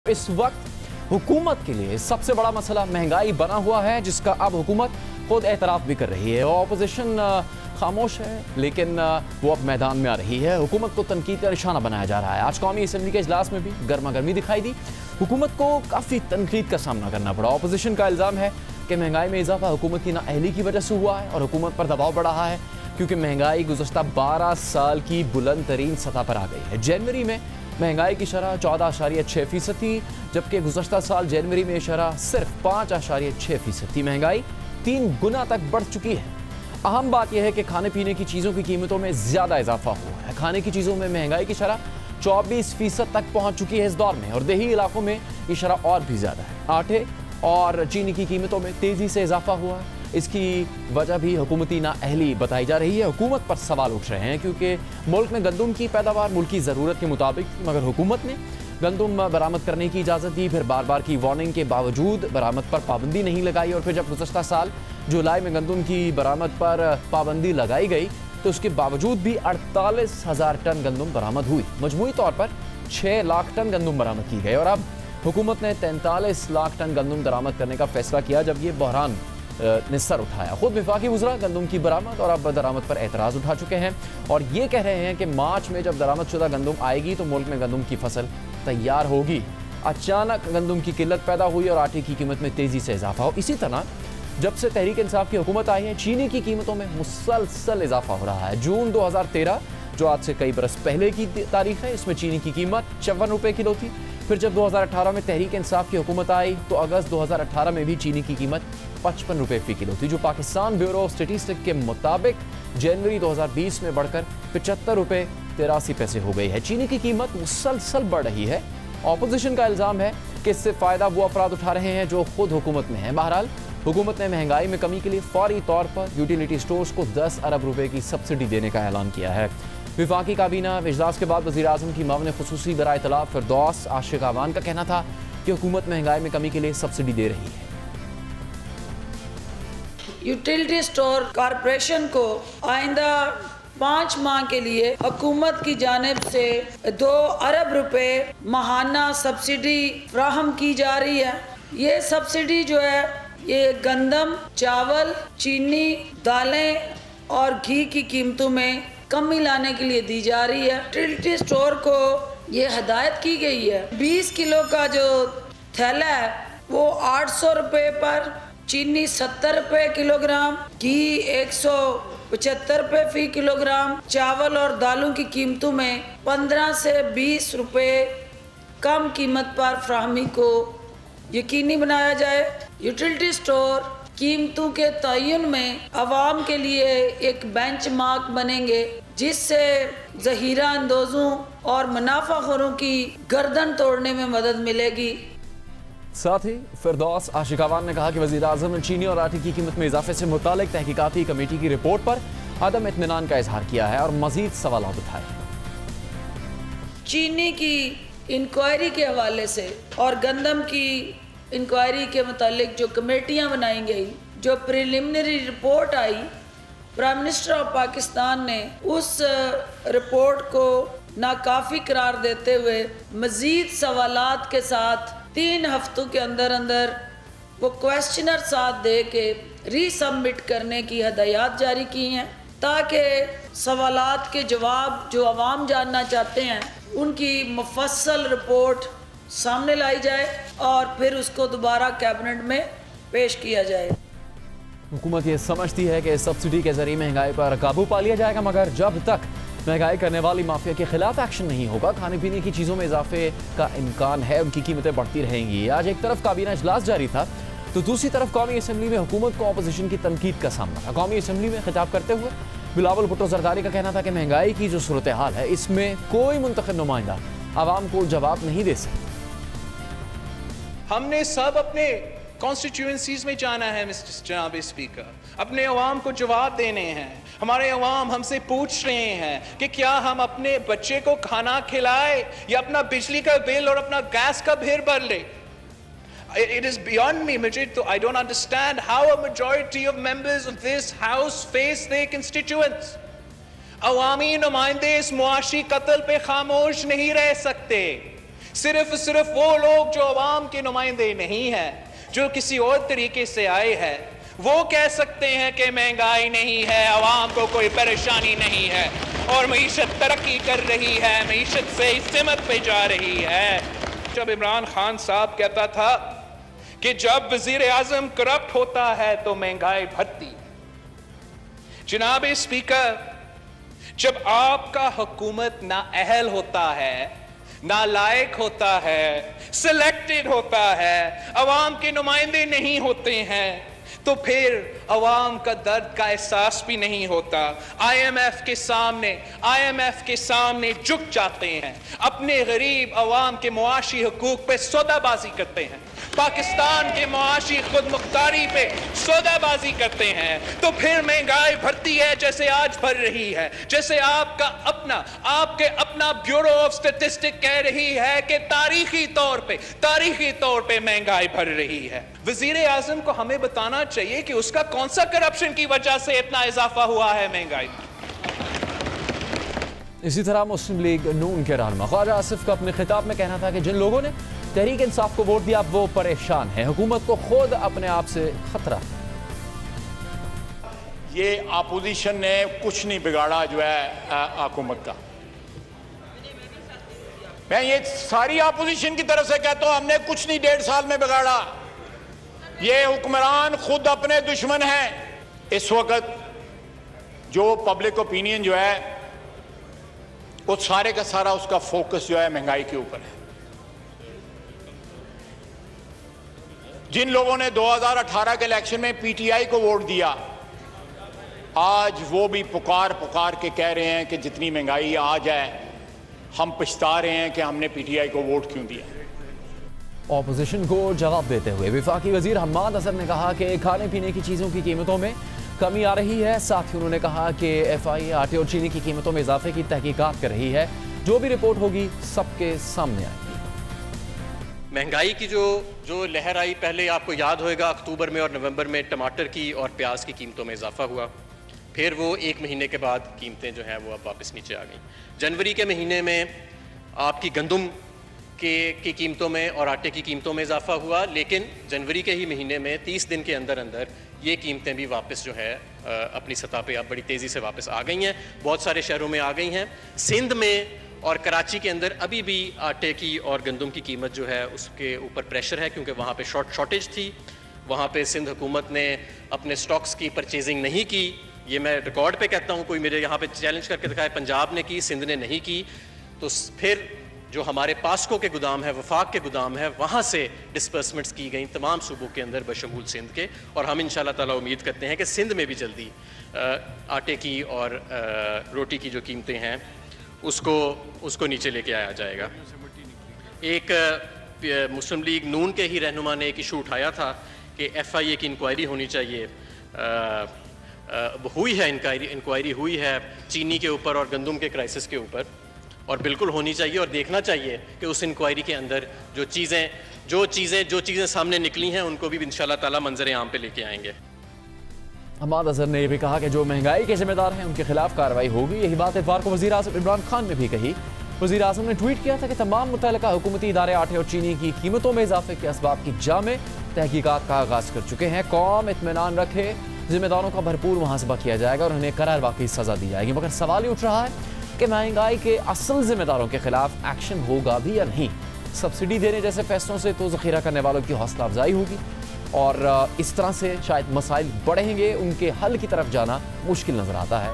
इस वक्त हुकूमत के लिए सबसे बड़ा मसला महंगाई बना हुआ है, जिसका अब हुकूमत खुद एतराफ़ भी कर रही है। ऑपोजिशन खामोश है, लेकिन वो अब मैदान में आ रही है। हुकूमत को तनकीद का निशाना बनाया जा रहा है। आज कौमी असम्बली के इजलास में भी गर्मा गर्मी दिखाई दी। हुकूमत को काफ़ी तनकीद का सामना करना पड़ा। ऑपोजिशन का इल्ज़ाम है कि महंगाई में इजाफा हुकूमत की नाअहली की वजह से हुआ है और हुकूमत पर दबाव बढ़ रहा है, क्योंकि महंगाई गुज़श्ता 12 साल की बुलंद तरीन सतह पर आ गई है। जनवरी में महंगाई की शरह 14.6% थी, जबकि गुज़श्ता साल जनवरी में शरह सिर्फ 5.6% थी। महंगाई 3 गुना तक बढ़ चुकी है। अहम बात यह है कि खाने पीने की चीज़ों की कीमतों में ज़्यादा इजाफा हुआ है। खाने की चीज़ों में महंगाई की शरह 24% तक पहुँच चुकी है इस दौर में, और देही इलाकों में ये शरह और भी ज़्यादा है। आटे और चीनी की कीमतों में तेज़ी से इजाफा हुआ है। इसकी वजह भी हुकूमती नाअहली बताई जा रही है। हुकूमत पर सवाल उठ रहे हैं, क्योंकि मुल्क में गंदम की पैदावार मुल्क की ज़रूरत के मुताबिक थी, मगर हुकूमत ने गंदम बरामद करने की इजाज़त दी। फिर बार बार की वार्निंग के बावजूद बरामद पर पाबंदी नहीं लगाई, और फिर जब गुज़श्ता साल जुलाई में गंदम की बरामद पर पाबंदी लगाई गई तो उसके बावजूद भी 48,000 टन गंदम बरामद हुई। मजमूई तौर पर 6 लाख टन गंदम बरामद की गई, और अब हुकूमत ने 43 लाख टन गंदम बरामद करने का फैसला किया, जब ये बहरान ने सर उठाया। खुद वफाकी वज़रा गंदम की बरामद और अब दरामद पर एतराज़ उठा चुके हैं, और ये कह रहे हैं कि मार्च में जब दरामद शुदा गंदम आएगी तो मुल्क में गंदम की फसल तैयार होगी। अचानक गंदम की किल्लत पैदा हुई और आटे की कीमत में तेज़ी से इजाफा हो। इसी तरह जब से तहरीक इंसाफ की हुकूमत आई है, चीनी की कीमतों में मुसलसल इजाफा हो रहा है। जून 2013, जो आज से कई बरस पहले की तारीख है, इसमें चीनी की कीमत 54 रुपये किलो थी। फिर जब 2018 में तहरीक इंसाफ की हुकूमत आई तो अगस्त 2018 में भी चीनी की कीमत 55 रुपये फी किलो थी, जो पाकिस्तान ब्यूरो ऑफ स्टेटिस्टिक्स के मुताबिक जनवरी 2020 में बढ़कर 75 रुपये 83 पैसे हो गई है। चीनी की कीमत मुसलसल बढ़ रही है। ऑपोजिशन का इल्ज़ाम है कि इससे फ़ायदा वो अफराद उठा रहे हैं जो खुद हुकूमत में हैं। बहरहाल हुकूमत ने महंगाई में कमी के लिए फौरी तौर पर यूटिलिटी स्टोर्स को 10 अरब रुपए की सब्सिडी देने का ऐलान किया है। विफाकी काबीना इजलास के बाद वज़ीर आज़म की मामले खुसूसी बराए इत्तलाअ फिरदौस आशिक आवान का कहना था कि हुकूमत महंगाई में कमी के लिए सब्सिडी दे रही है। यूटिलिटी स्टोर कॉरपोरेशन को आइंदा 5 माह के लिए हुकूमत की जानिब से 2 अरब रुपए माहाना सब्सिडी फ्राहम की जा रही है। ये सब्सिडी जो है ये गंदम, चावल, चीनी, दालें और घी की कीमतों में कमी लाने के लिए दी जा रही है। यूटिलिटी स्टोर को ये हिदायत की गई है 20 किलो का जो थैला है वो 800 रुपये पर, चीनी 70 रुपये किलोग्राम, घी 175 रुपये फी किलोग्राम, चावल और दालों की कीमतों में 15 से 20 रुपये कम कीमत पर फ्राहमी को यकीनी बनाया जाए। यूटिलिटी स्टोर कीमतों के तयन में आवाम के लिए एक बेंचमार्क बनेंगे, जिससे ज़हीरा अंदोज़ों और मुनाफाखोरों की गर्दन तोड़ने में मदद मिलेगी। साथ ही फिरदौस आशिक आवान ने कहा कि वज़ीर आज़म ने चीनी और आटे की कीमत में इजाफे से मुतालिक तहकीकाती कमेटी की रिपोर्ट पर अदम इत्मीनान का इजहार किया है और मज़ीद सवाल उठाए। चीनी की इंक्वायरी के हवाले से और गंदम की इंक्वायरी के मुतालिक जो कमेटियां बनाई गई, जो preliminary report I, prime minister of Pakistan ने उस रिपोर्ट को नाकाफ़ी करार देते हुए मज़ीद सवालात के साथ 3 हफ्तों के अंदर अंदर वो क्वेश्चनर साथ दे के रीसबमिट करने की हदायत जारी की हैं, ताकि सवालात के जवाब जो आवाम जानना चाहते हैं उनकी मुफस्सल रिपोर्ट सामने लाई जाए और फिर उसको दोबारा कैबिनेट में पेश किया जाए। हुकूमत ये समझती है कि सब्सिडी के जरिए महंगाई पर काबू पा लिया जाएगा, मगर जब तक महंगाई करने वाली माफिया के खिलाफ एक्शन नहीं होगा, खाने पीने की चीज़ों में इजाफे का इम्कान है, उनकी कीमतें बढ़ती रहेंगी। आज एक तरफ काबीना इजलास जारी था तो दूसरी तरफ कौमी असम्बली में हुकूमत को अपोजिशन की तनकीद का सामना था। कौमी असम्बली में खिताब करते हुए बिलावल भुट्टो जरदारी का कहना था कि महंगाई की जो सूरत हाल है, इसमें कोई मुंतखब नुमाइंदा आवाम को जवाब नहीं दे सकता। हमने सब अपने कॉन्स्टिट्यूएंसीज में जाना है मिस्टर जनाब स्पीकर, अपने अवाम को जवाब देने हैं। हमारे अवाम हमसे पूछ रहे हैं कि क्या हम अपने बच्चे को खाना खिलाए या अपना बिजली का बिल और अपना गैस का बिल भर ले। It is beyond me, मुझे तो I don't understand how a majority of members of this house face their constituents. अवामी नुमाइंदे इस मुआशी कत्ल पे खामोश नहीं रह सकते। सिर्फ वो लोग जो अवाम के नुमाइंदे नहीं हैं, जो किसी और तरीके से आए हैं, वो कह सकते हैं कि महंगाई नहीं है, अवाम को कोई परेशानी नहीं है और मईशत तरक्की कर रही है, मईशत से सिमत पे जा रही है। जब इमरान खान साहब कहता था कि जब वजीर आजम करप्ट होता है तो महंगाई बढ़ती। जनाब स्पीकर, जब आपका हुकूमत ना अहल होता है, नालायक होता है, सिलेक्टेड होता है, अवाम के नुमाइंदे नहीं होते हैं, तो फिर अवाम का दर्द का एहसास भी नहीं होता। IMF के सामने झुक जाते हैं, अपने गरीब अवाम के मुआशी हुकूक पे सौदाबाजी करते हैं, पाकिस्तान के मुआशी खुद मुख्तारी पे सौदाबाजी करते हैं, तो फिर महंगाई बढ़ती है जैसे आज बढ़ रही है, जैसे आपके अपना ब्यूरो ऑफ स्टैटिस्टिक्स कह रही है कि तारीखी तौर पे महंगाई बढ़ रही है। वजीर आजम को हमें बताना चाहिए कि उसका कौन सा करप्शन की वजह से इतना इजाफा हुआ है महंगाई में। इसी तरह मुस्लिम लीग नून के रहनुमा ख्वाजा आसिफ का अपने खिताब में कहना था कि जिन लोगों ने तहरीक इंसाफ को वोट दिया वो परेशान है, हुकूमत को खुद अपने आप से खतरा। ये अपोजिशन ने कुछ नहीं बिगाड़ा जो है हुकूमत का। मैं ये सारी अपोजिशन की तरफ से कहता हूं, हमने कुछ नहीं 1.5 साल में बिगाड़ा। ये हुक्मरान खुद अपने दुश्मन हैं। इस वक्त जो पब्लिक ओपिनियन जो है वो सारे का सारा उसका फोकस जो है महंगाई के ऊपर है। जिन लोगों ने 2018 के इलेक्शन में PTI को वोट दिया, आज वो भी पुकार के कह रहे हैं कि जितनी महंगाई आ जाए हम पछता रहे हैं कि हमने PTI को वोट क्यों दिया। ऑपोजिशन को जवाब देते हुए वफाकी वजीर हम्माद अजहर ने कहा कि खाने पीने की चीज़ों की कीमतों में कमी आ रही है। साथ ही उन्होंने कहा कि FI आटे और चीनी की कीमतों में इजाफे की तहकीकात कर रही है, जो भी रिपोर्ट होगी सबके सामने आएगी। महंगाई की जो लहर आई, पहले आपको याद होगा अक्टूबर में और नवंबर में टमाटर की और प्याज की कीमतों में इजाफा हुआ, फिर वो 1 महीने के बाद कीमतें जो हैं वो अब वापस नीचे आ गई। जनवरी के महीने में आपकी गंदम की कीमतों में और आटे की कीमतों में इजाफा हुआ, लेकिन जनवरी के ही महीने में 30 दिन के अंदर अंदर ये कीमतें भी वापस जो है अपनी सतह पे अब बड़ी तेज़ी से वापस आ गई हैं। बहुत सारे शहरों में आ गई हैं। सिंध में और कराची के अंदर अभी भी आटे की और गंदम की कीमत जो है उसके ऊपर प्रेशर है, क्योंकि वहाँ पे शॉर्टेज थी। वहाँ पे सिंध हुकूमत ने अपने स्टॉक्स की परचेजिंग नहीं की। ये मैं रिकॉर्ड पे कहता हूँ, कोई मेरे यहाँ पे चैलेंज करके दिखाए। पंजाब ने की, सिंध ने नहीं की। तो फिर जो हमारे पास्को के गोदाम है, वफाक के गोदाम है, वहाँ से डिस्पर्समेंट्स की गई तमाम सूबों के अंदर बशमूल सिंध के। और हम इंशाल्लाह ताला उम्मीद करते हैं कि सिंध में भी जल्दी आटे की और रोटी की जो कीमतें हैं उसको नीचे लेके आया जाएगा। एक मुस्लिम लीग नून के ही रहनुमा ने एक इशू उठाया था कि FIA की इंक्वायरी होनी चाहिए। हुई है इंक्वायरी हुई है चीनी के ऊपर और गंदम के क्राइसिस के ऊपर, और बिल्कुल होनी चाहिए। और देखना चाहिए कि उस इंक्वायरी के अंदर जो चीज़ें सामने निकली हैं उनको भी इंशाल्लाह ताला मंजर आम पे लेके आएंगे। हम्माद अजहर ने यह भी कहा कि जो महंगाई के जिम्मेदार हैं उनके खिलाफ कार्रवाई होगी। यही बात इतवार को वज़ीर आज़म इमरान खान ने भी कही। वज़ीर आज़म ने ट्वीट किया था कि तमाम मुतल्लिका हुकूमती इदारे आटे और चीनी की कीमतों में इजाफे के असबाब की जामे तहकीकात का आगाज़ कर चुके हैं। कौम इत्मीनान रखे, जिम्मेदारों का भरपूर मुहासबा किया जाएगा और उन्हें करार वाकई सज़ा दी जाएगी। मगर सवाल ही उठ रहा है कि महंगाई के असल जिम्मेदारों के खिलाफ एक्शन होगा भी या नहीं। सब्सिडी देने जैसे फैसलों से तो ज़ख़ीरा करने वालों की हौसला अफजाई होगी और इस तरह से शायद मसाइल बढ़ेंगे, उनके हल की तरफ जाना मुश्किल नज़र आता है।